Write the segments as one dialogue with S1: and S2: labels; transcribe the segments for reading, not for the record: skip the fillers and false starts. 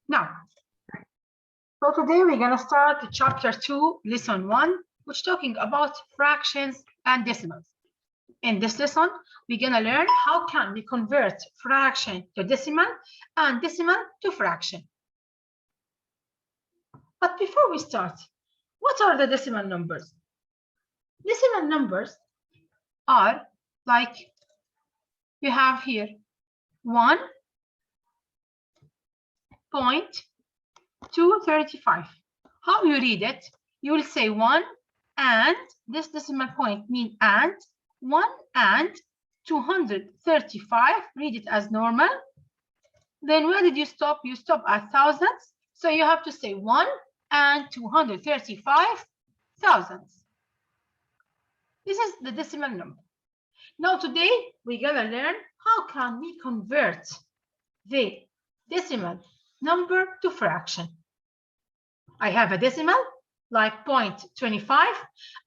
S1: Now, so today we're going to start chapter 2, lesson 1, which is talking about fractions and decimals. In this lesson, we're going to learn how can we convert fraction to decimal and decimal to fraction. But before we start, what are the decimal numbers? Decimal numbers are like you have here 1.235. How you read it? You will say 1 and this decimal point mean and 1 and 235. Read it as normal. Then where did you stop? You stop at thousands. So you have to say 1 and 235 thousandths. This is the decimal number. Now today we're gonna learn how can we convert the decimal number to fraction. I have a decimal like 0.25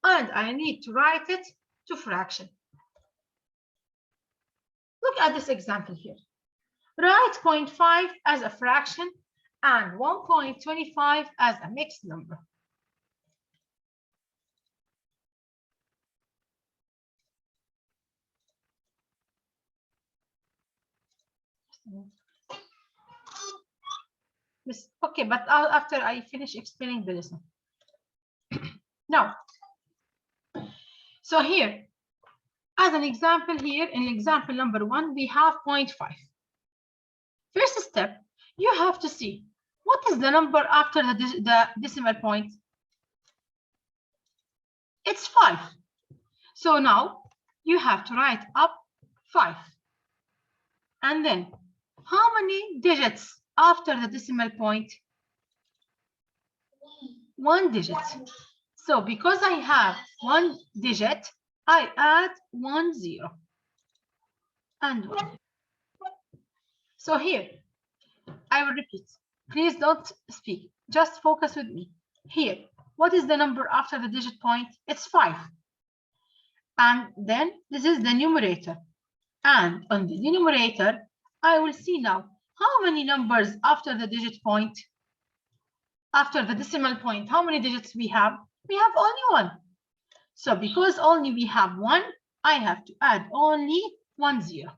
S1: and I need to write it to fraction. Look at this example here. Write 0.5 as a fraction and 1.25 as a mixed number. Okay, but after I finish explaining the lesson. Now, so here, as an example here, in example number 1, we have 0.5. First step, you have to see what is the number after the decimal point. It's 5. So now you have to write up 5. And then how many digits after the decimal point? 1 digit. So because I have 1 digit, I add 1 0 and 1. So here, I will repeat. Please don't speak. Just focus with me. Here, what is the number after the digit point? It's 5. And then this is the numerator. And on the numerator, I will see now how many numbers after the digit point, after the decimal point, how many digits we have? We have only 1. So because only we have 1, I have to add only 1 0.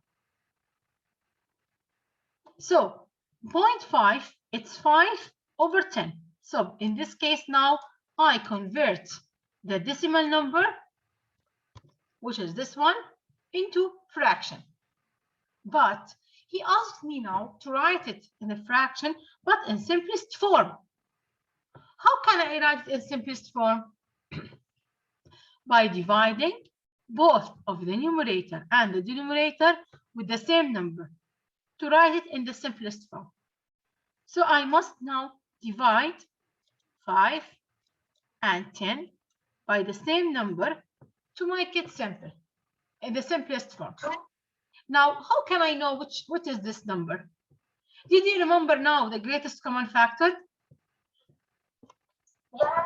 S1: So 0.5, it's 5 over 10. So in this case now, I convert the decimal number, which is this one, into fraction. But he asked me now to write it in a fraction, but in simplest form. How can I write it in simplest form? By dividing both of the numerator and the denominator with the same number to write it in the simplest form. So I must now divide 5 and 10 by the same number to make it simple in the simplest form. Now, how can I know what is this number? Did you remember now the greatest common factor?
S2: Yeah.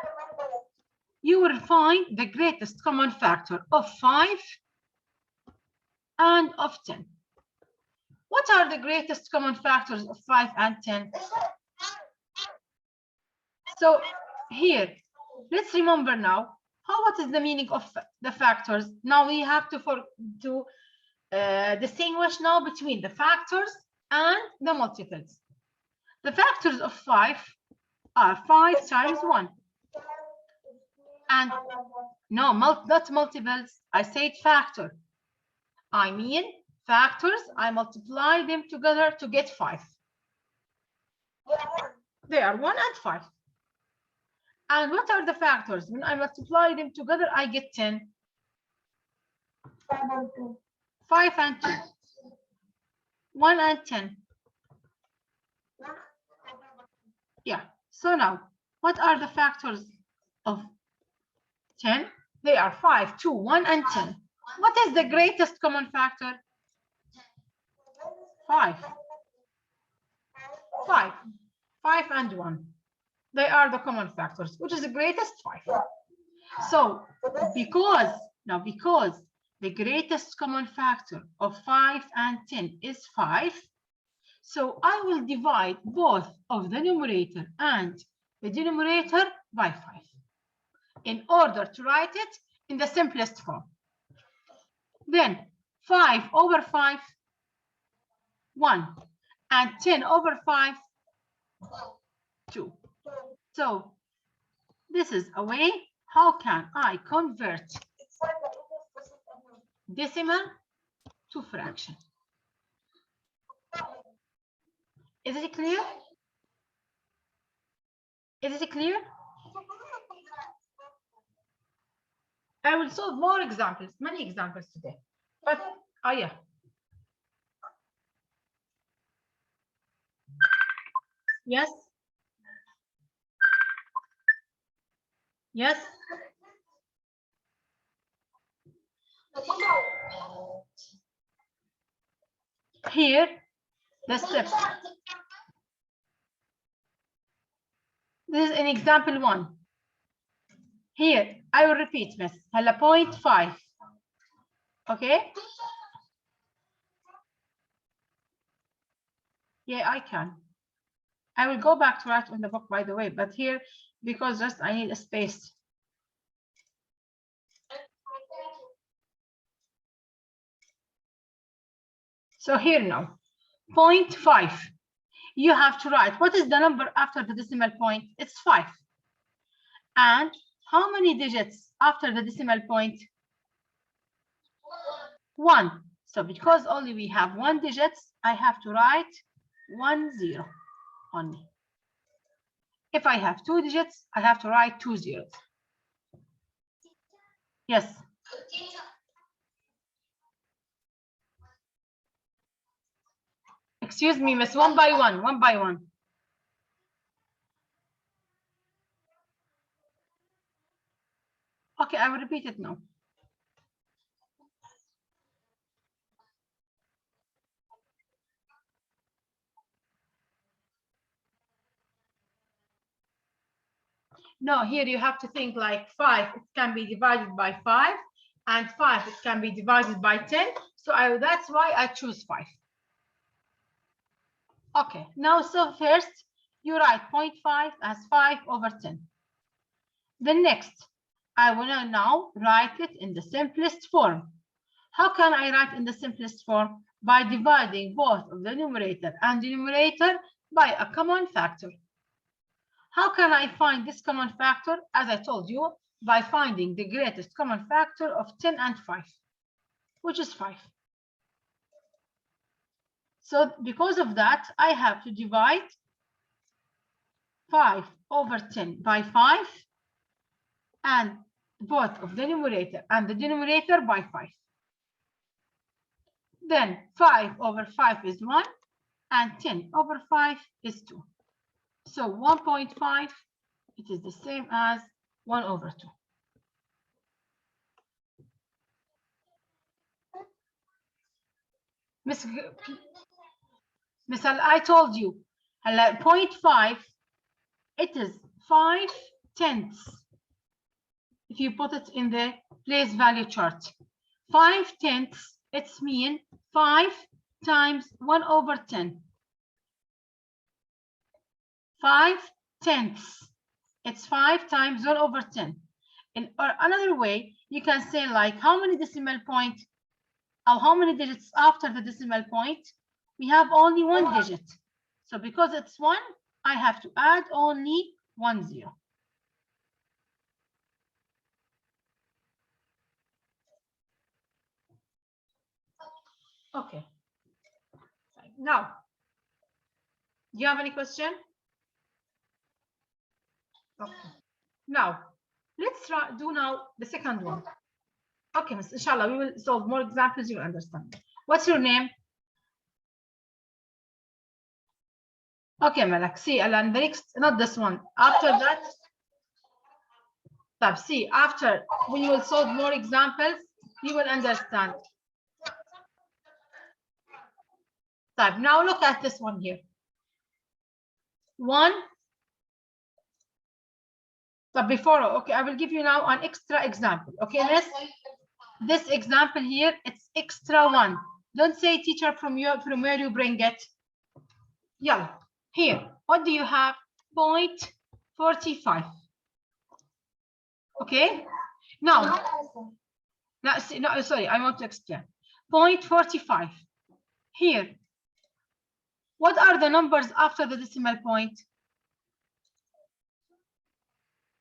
S1: You will find the greatest common factor of 5 and of 10. What are the greatest common factors of 5 and 10? So here, let's remember now, what is the meaning of the factors? Now we have to distinguish now between the factors and the multiples. The factors of 5 are 5 times 1. And no, not multiples. I said factor. I mean factors. I multiply them together to get 5. They are 1 and 5. And what are the factors? When I multiply them together, I get 10. 5 and 2. 1 and 10. Yeah. So now, what are the factors of 10? They are 5, 2, 1, and 10. What is the greatest common factor? 5. 5. 5 and 1. They are the common factors. Which is the greatest? 5. So, because the greatest common factor of 5 and 10 is 5, So I will divide both of the numerator and the denominator by 5 in order to write it in the simplest form. Then 5 over 5, 1, and 10 over 5, 2. So this is a way how can I convert decimal to fraction. Is it clear? Is it clear? I will solve more examples, many examples today. But, oh yeah. Yes. Yes. Here, the steps. This is an example 1. Here, I will repeat, miss. Hella 0.5. Okay? Yeah, I can. I will go back to write in the book, by the way, but here, because just I need a space. So here now, 0.5. You have to write, what is the number after the decimal point? It's 5. And how many digits after the decimal point? 1. So because only we have 1 digit, I have to write 1 0 only. If I have 2 digits, I have to write 2 zeros. Yes. Excuse me, miss, one by one. Okay, I will repeat it now. No, here you have to think like 5, it can be divided by 5, and 5, it can be divided by 10. So that's why I choose 5. Okay, now so first you write 0.5 as 5 over 10. The next, I want to now write it in the simplest form. How can I write in the simplest form? By dividing both of the numerator and denominator by a common factor. How can I find this common factor? As I told you, by finding the greatest common factor of 10 and 5, which is 5. So because of that, I have to divide 5 over 10 by 5 and both of the numerator and the denominator by 5. Then 5 over 5 is 1 and 10 over 5 is 2. So 1.5, it is the same as 1 over 2. Miss, I told you, 0.5, it is 5/10. If you put it in the place value chart, 5/10, it's mean 5 times 1 over 10. 5/10. It's 5 times 1 over 10. Or another way, you can say like how many decimal point or how many digits after the decimal point? We have only 1 digit. So because it's 1, I have to add only 1 0. Okay. Now, do you have any question? Okay. Now, let's do now the second one. Okay, Miss, inshallah, we will solve more examples, you'll understand. What's your name? Okay, Malak, see, and the next, not this one. After that, see, after we will solve more examples, you will understand. Now look at this one here. 1. But before, okay, I will give you now an extra example. Okay, this example here, it's extra 1. Don't say teacher from where you bring it. Yeah, here, what do you have? 0.45. Okay, now, no, sorry, I want to explain. 0.45. Here, what are the numbers after the decimal point?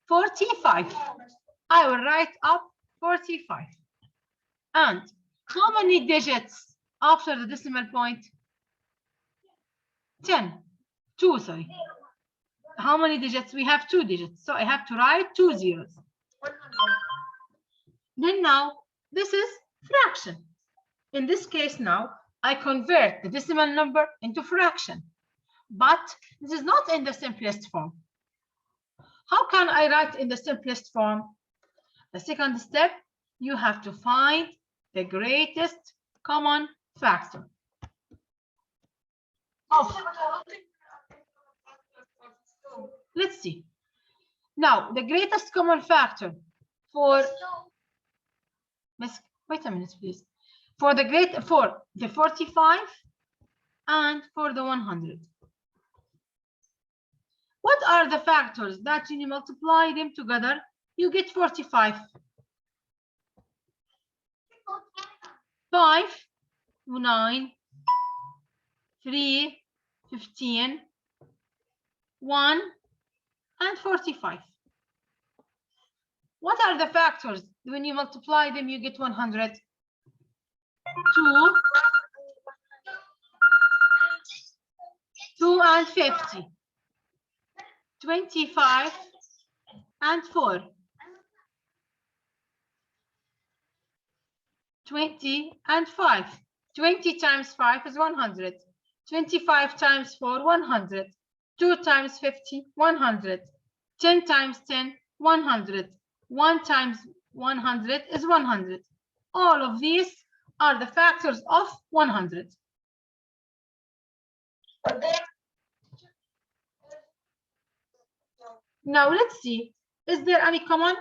S1: 45. I will write up 45. And how many digits after the decimal point? 10. 2, sorry. How many digits? We have 2 digits. So I have to write 2 zeros. Then now, this is fraction. In this case now, I convert the decimal number into fraction. But this is not in the simplest form. How can I write in the simplest form? The second step, you have to find the greatest common factor. Let's see. Now, the greatest common factor for wait a minute, please. For the 45 and for the 100. What are the factors that when you multiply them together, you get 45? 5, 9, 3, 15, 1, and 45. What are the factors? When you multiply them, you get 100. 2 and 50. 25 and 4. 20 and 5. 20 times 5 is 100. 25 times 4, 100. 2 times 50, 100. 10 times 10, 100. 1 times 100 is 100. All of these are the factors of 100. Now let's see, is there any common?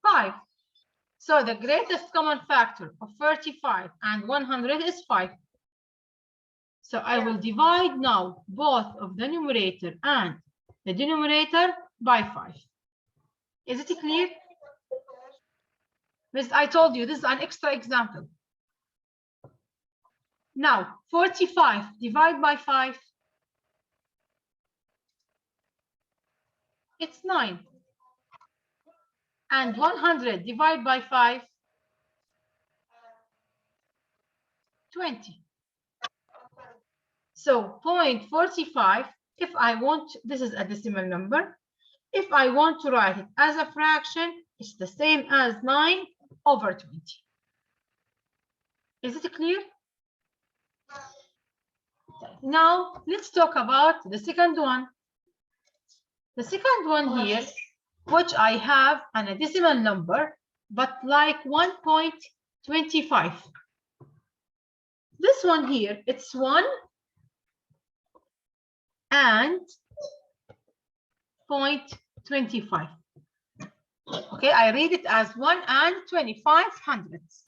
S1: 5. So the greatest common factor of 35 and 100 is 5. So I will divide now both of the numerator and the denominator by 5. Is it clear? I told you this is an extra example. Now 45 divided by 5. It's 9. And 100 divided by 5. 20. So 0.45, if I want, this is a decimal number. If I want to write it as a fraction, it's the same as 9 over 20. Is it clear? Now let's talk about the second one. The second one here, which I have a decimal number, but like 1.25. This one here, it's 1 and 0.25. Okay, I read it as 1 and 25 hundredths.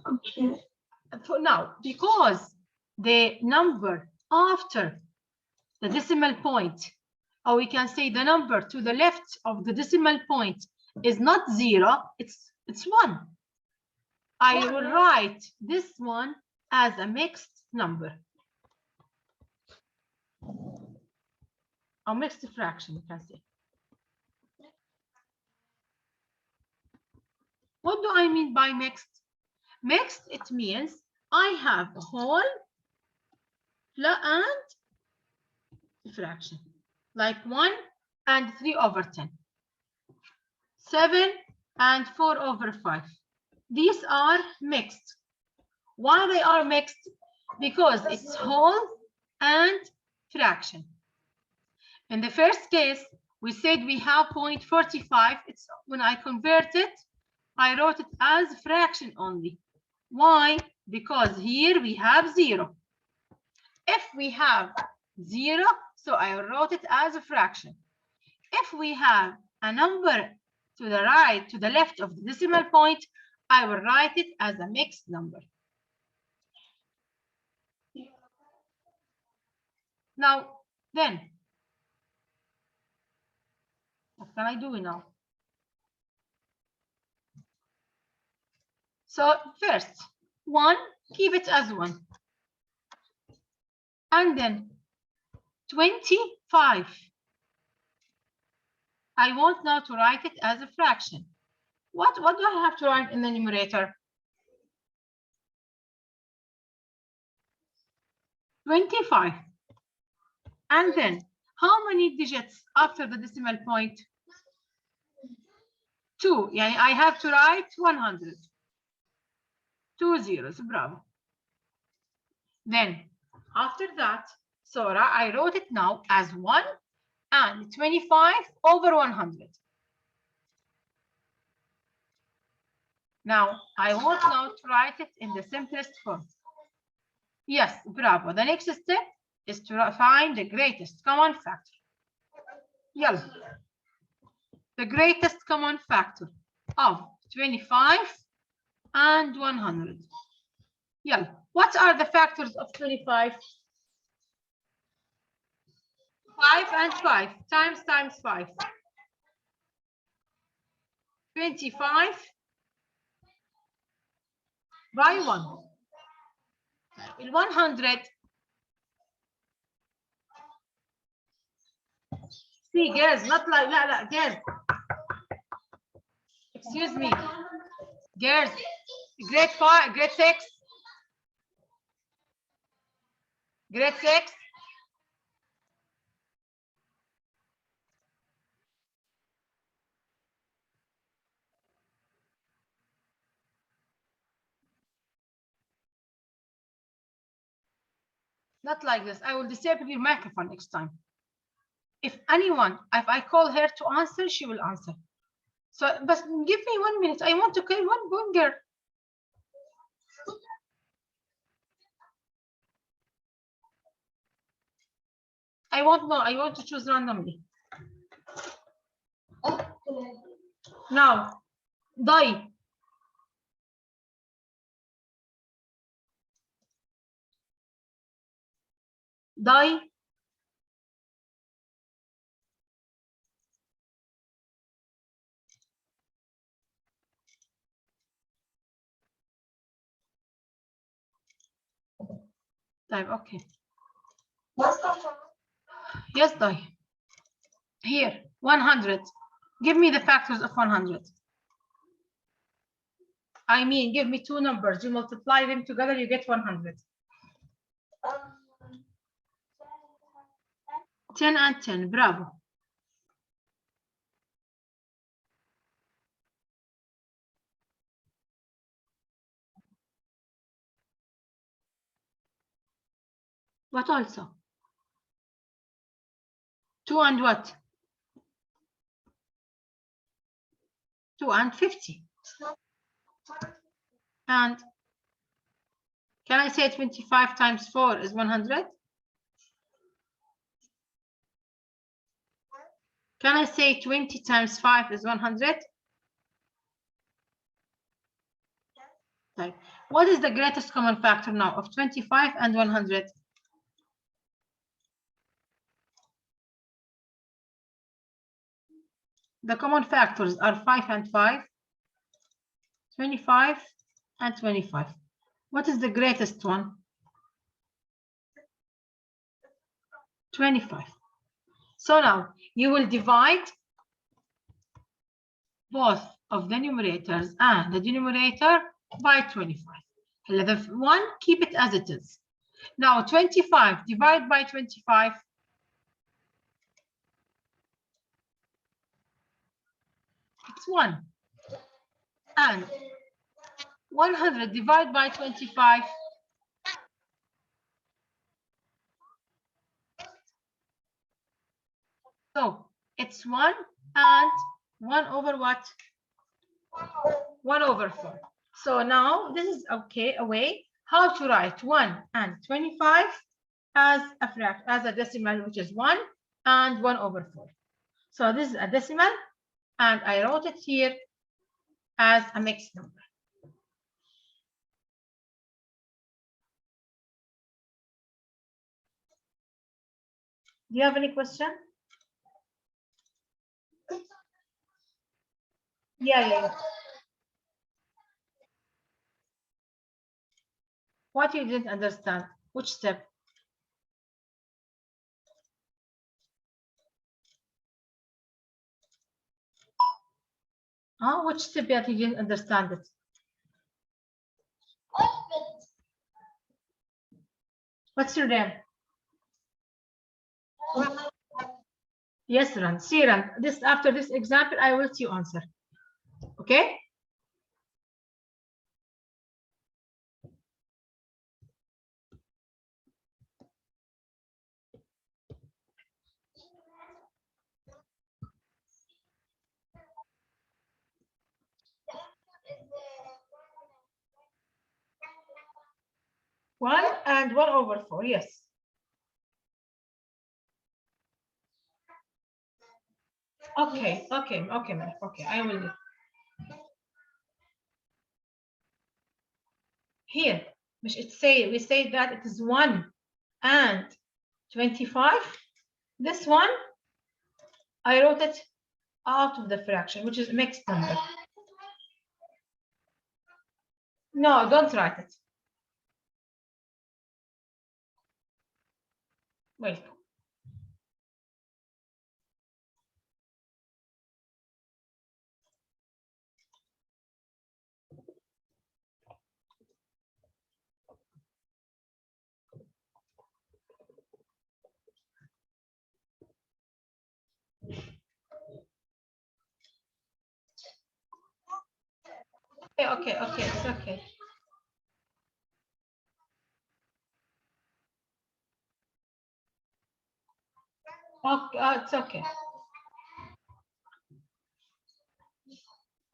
S1: Okay. For now, because the number after the decimal point, or we can say the number to the left of the decimal point is not 0, it's 1. I will write this one as a mixed number. A mixed fraction, you can say. What do I mean by mixed? Mixed, it means I have a whole and fraction, like 1 and 3 over 10, 7 and 4 over 5. These are mixed. Why they are mixed? Because it's whole and fraction. In the first case, we said we have 0.45. It's when I convert it, I wrote it as fraction only. Why? Because here we have 0. If we have 0, so I wrote it as a fraction. If we have a number to the right, to the left of the decimal point, I will write it as a mixed number. Now, then, what can I do now? So first, 1, keep it as 1. And then 25. I want now to write it as a fraction. What do I have to write in the numerator? 25. And then, how many digits after the decimal point? 2. Yeah, I have to write 100. 2 zeros, bravo. Then, after that, Sora, I wrote it now as 1 and 25 over 100. Now, I want now to write it in the simplest form. Yes, bravo. The next step is to find the greatest common factor. Yalla. The greatest common factor of 25 and 100. Yalla. What are the factors of 25? 5 and 5 times 5. 25 by 1. In 100. See, girls, not like that, girls. Excuse me. Girls, grade 5, grade 6. Grade 6. Not like this. I will disable your microphone next time. If I call her to answer, she will answer. So, but give me 1 minute. I want to call one girl. I want to choose randomly. Now, die. Die. Type, okay. Yes, die. Here, 100. Give me the factors of 100. I mean, give me 2 numbers. You multiply them together, you get 100. 10 and 10. Bravo. What also? 2 and what? 2 and 50. And can I say 25 times 4 is 100? Can I say 20 times 5 is 100? Right. What is the greatest common factor now of 25 and 100? The common factors are 5 and 5, 25 and 25. What is the greatest one? 25. So now you will divide both of the numerators and the denominator by 25. The one, keep it as it is. Now 25 divided by 25. It's 1. And 100 divided by 25. So it's 1 and 1 over what? 1 over 4. So now this is okay, a way how to write 1 and 25 as a decimal, which is 1 and 1 over 4. So this is a decimal, and I wrote it here as a mixed number. Do you have any question? Yeah. What you didn't understand? Which step? Which step that you didn't understand it? What's your name? Yes, Ran. See, Ran. After this example, I will let you answer. Okay? One and 1/4. Yes. Okay, man. Okay, I will. Here, we say that it is 1 and 25. This one, I wrote it out of the fraction, which is a mixed number. No, don't write it. Wait. Okay, it's okay. It's okay.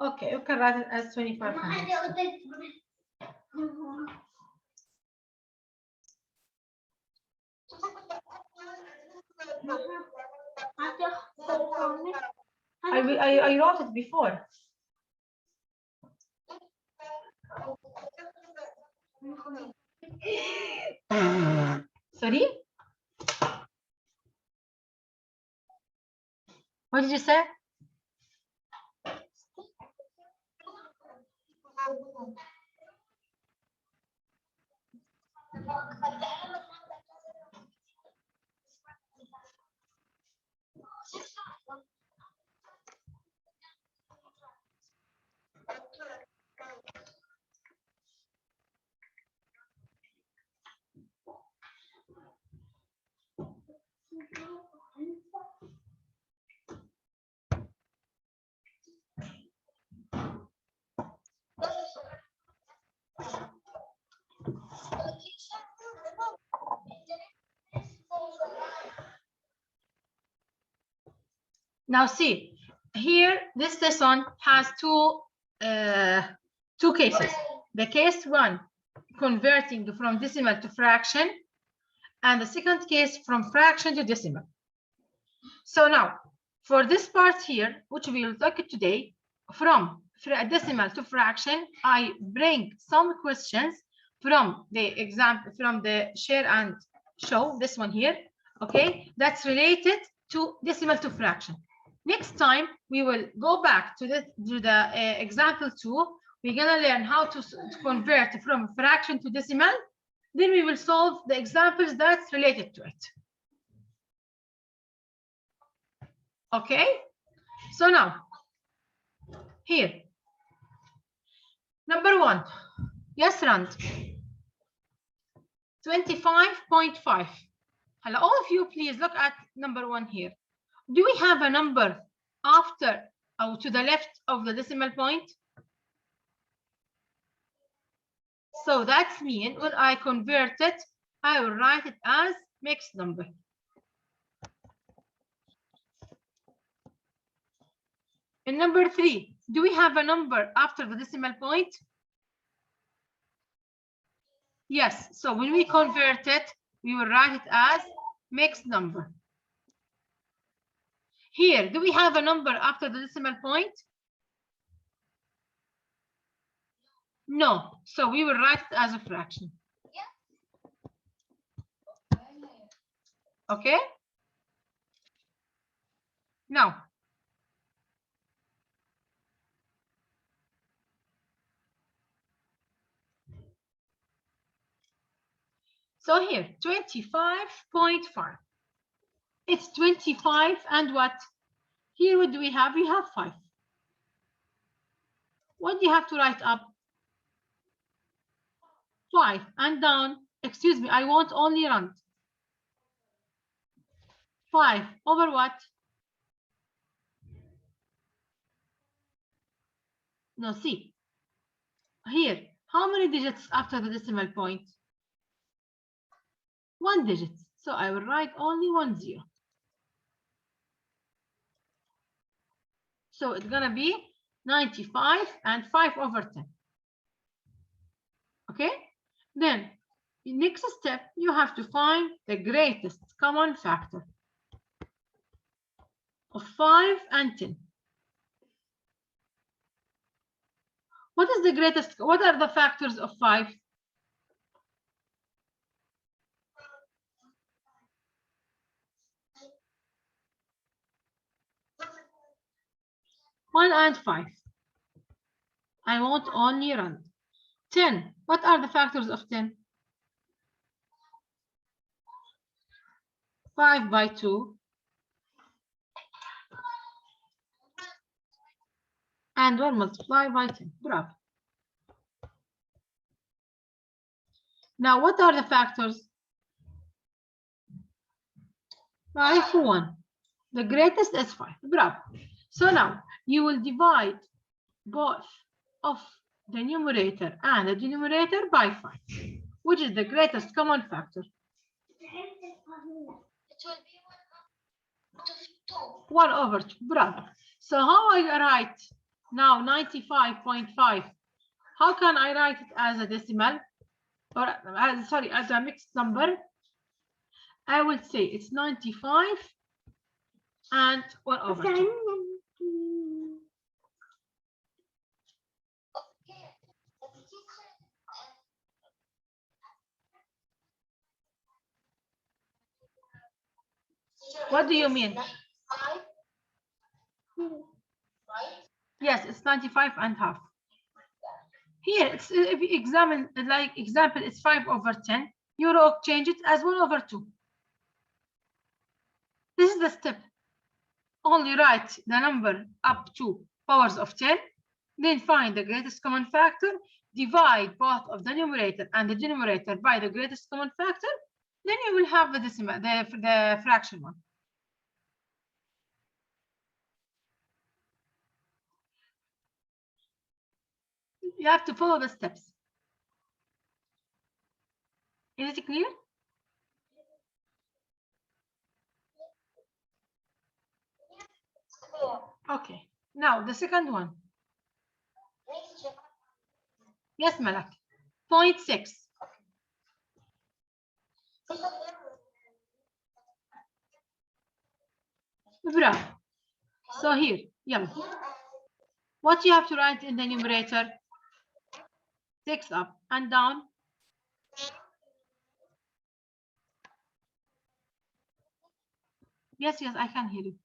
S1: Okay, you can write it as 2500. I wrote it before. Sorry? What did you say? Now see, here this lesson has two cases. The case one, converting from decimal to fraction, and the second case from fraction to decimal. So now, for this part here, which we will look at today, from decimal to fraction, I bring some questions from the example, from the share and show, this one here, okay, that's related to decimal to fraction. Next time, we will go back to the example 2. We're going to learn how to convert from fraction to decimal. Then we will solve the examples that's related to it. Okay? So now, here. Number 1. Yes, Rand. 25.5. Hello, all of you, please look at number 1 here. Do we have a number after or to the left of the decimal point? So that's mean when I convert it, I will write it as mixed number. And number 3, do we have a number after the decimal point? Yes, so when we convert it, we will write it as mixed number. Here, do we have a number after the decimal point? No, so we will write it as a fraction. Okay? Now, so here, 25.5. It's 25 and what? Here, what do we have? We have 5. What do you have to write up? 5 and down. Excuse me, I want only round. 5 over what? No, see. Here, how many digits after the decimal point? 1 digit. So I will write only 1 0. So it's going to be 95 and 5 over 10. Okay? Then, the next step, you have to find the greatest common factor of 5 and 10. What is the greatest? What are the factors of 5? 1 and 5. I want only round. 10. What are the factors of 10? 5 by 2. And 1 multiplied by 10. Bravo. Now, what are the factors? 5, 1. The greatest is 5. Bravo. So now, you will divide both of the numerator and the denominator by 5. Which is the greatest common factor? It will be 1 over 2. Bravo. So how I write now 95.5? How can I write it as a decimal? Or sorry, as a mixed number? I will say it's 95 and 1 over 2. What do you mean? Yes, it's 95 and half. Here, it's, if you examine, like example, it's 5 over 10. You will change it as 1 over 2. This is the step. Only write the number up to powers of 10. Then find the greatest common factor. Divide both of the numerator and the denominator by the greatest common factor. Then you will have the decimal, the fraction one. You have to follow the steps. Is it clear? Okay. Now the second one. Yes, Malak. 0.6. Bravo. So here, yeah. What you have to write in the numerator? 6 up and down. Yes, I can hear you.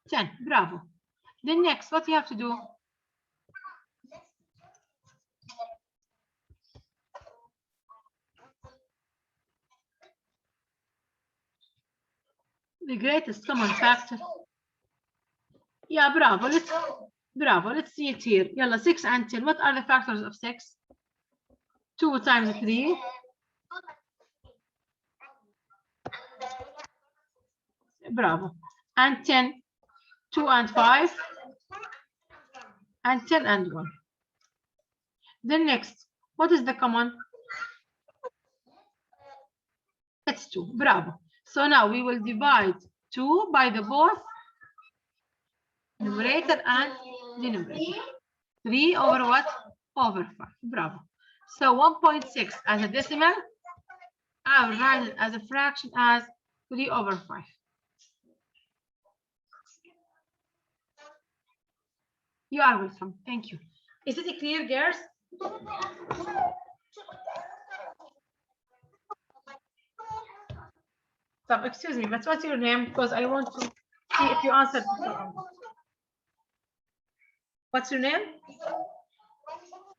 S1: 10. Bravo. Then next, what you have to do? The greatest common factor. Yeah, bravo. Let's see it here. Yalla, 6 and 10. What are the factors of 6? 2 times 3. Bravo. And 10. 2 and 5. And 10 and 1. Then next, what is the common? It's 2. Bravo. So now we will divide 2 by the both numerator and denominator. 3 over what? Over 5. Bravo. So 1.6 as a decimal. I will write it as a fraction as 3 over 5. You are welcome. Thank you. Is it clear, girls? So, excuse me, but what's your name? Because I want to see if you answered. What's your name?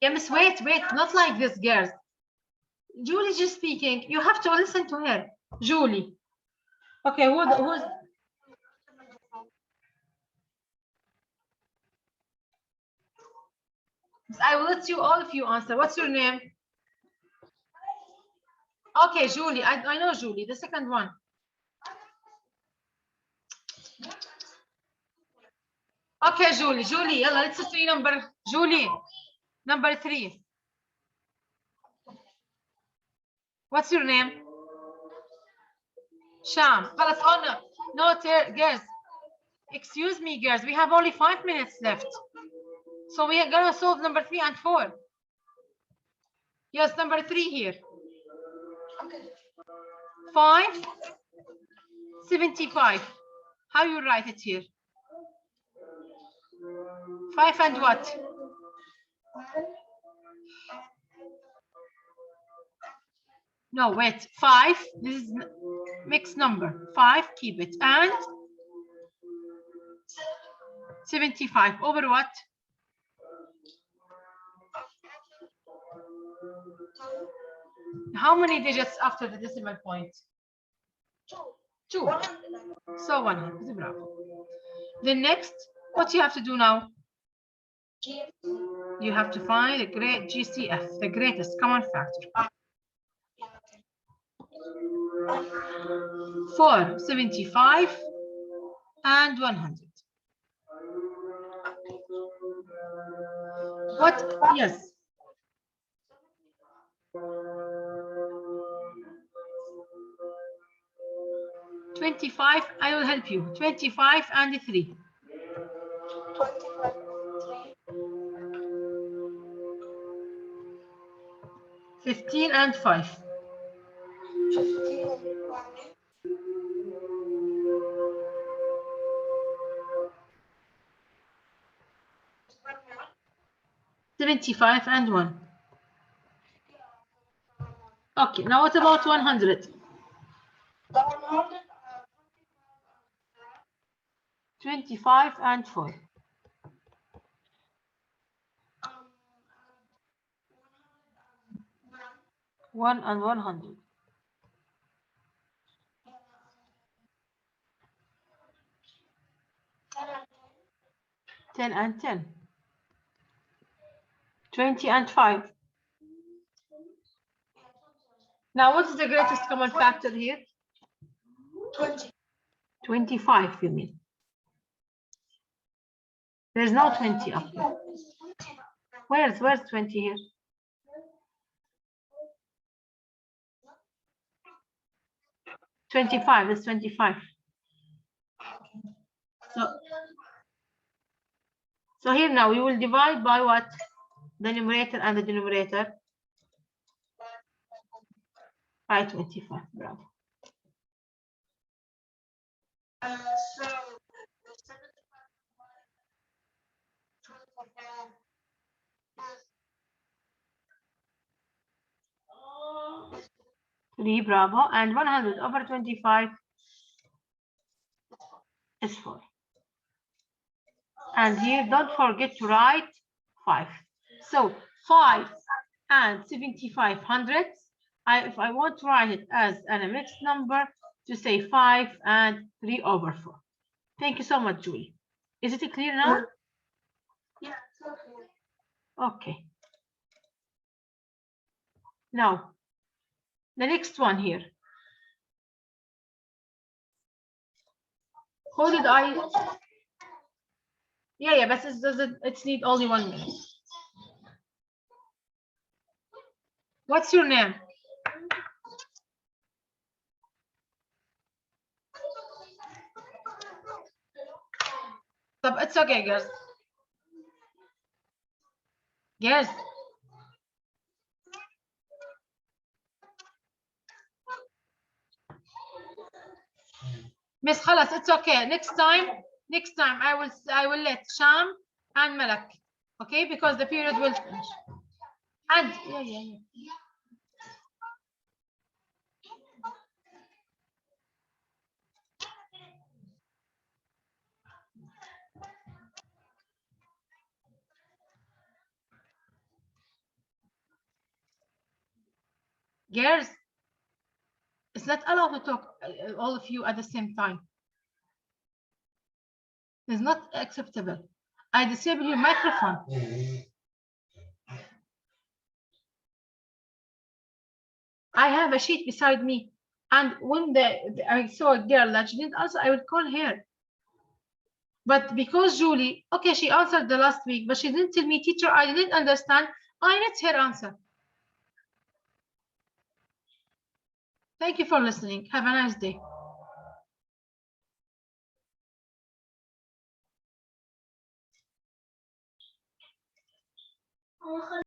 S1: Yeah, miss, wait, not like this, girls. Julie's just speaking. You have to listen to her. Julie. Okay, who's I will let you all of you answer. What's your name? Okay, Julie. I know Julie. The second one. Okay, Julie. Yalla, let's see number. Julie. Number 3. What's your name? Sham. خلاص, oh no, girls. Excuse me, girls. We have only 5 minutes left. So we are gonna solve number 3 and 4. Yes, number 3 here. 575. How you write it here? 5 and what? No, wait. 5. This is mixed number. 5, keep it. And 75 over what? How many digits after the decimal point? 2. So 100. Bravo. The next, what you have to do now? You have to find the great GCF, the greatest common factor. 475 and 100. What? Yes. $25. I will help you. 25 and 3. 15 and 5. 75 and 1. Okay, now what about 100? 25 and 4. 1 and 100. 10 and 10. 20 and 5. Now, what is the greatest common factor here? 20. 25, you mean? There's no 20 up here. Where's 20 here? $25, it's 25. So here now we will divide by what? The numerator and the denominator. By 25, bravo. Three, bravo, and 100 over 25 is 4. And here, don't forget to write 5. So 5 and 75 hundredths. If I want to write it as a mixed number, to say 5 and 3 over 4. Thank you so much, Julie. Is it clear now? Yeah, it's okay. Okay. Now, the next one here. Who did I? Yeah, but it's need only 1 minute. What's your name? It's okay, girls. Yes. Miss Khalas, it's okay. Next time I will let Sham and Malak. Okay, because the period will finish. And yeah. Girls, it's not allowed to talk, all of you at the same time. It's not acceptable. I disable your microphone. I have a sheet beside me, and when I saw a girl that she didn't answer, I would call her. But because Julie, okay, she answered the last week, but she didn't tell me, teacher, I didn't understand. I let her answer. Thank you for listening. Have a nice day.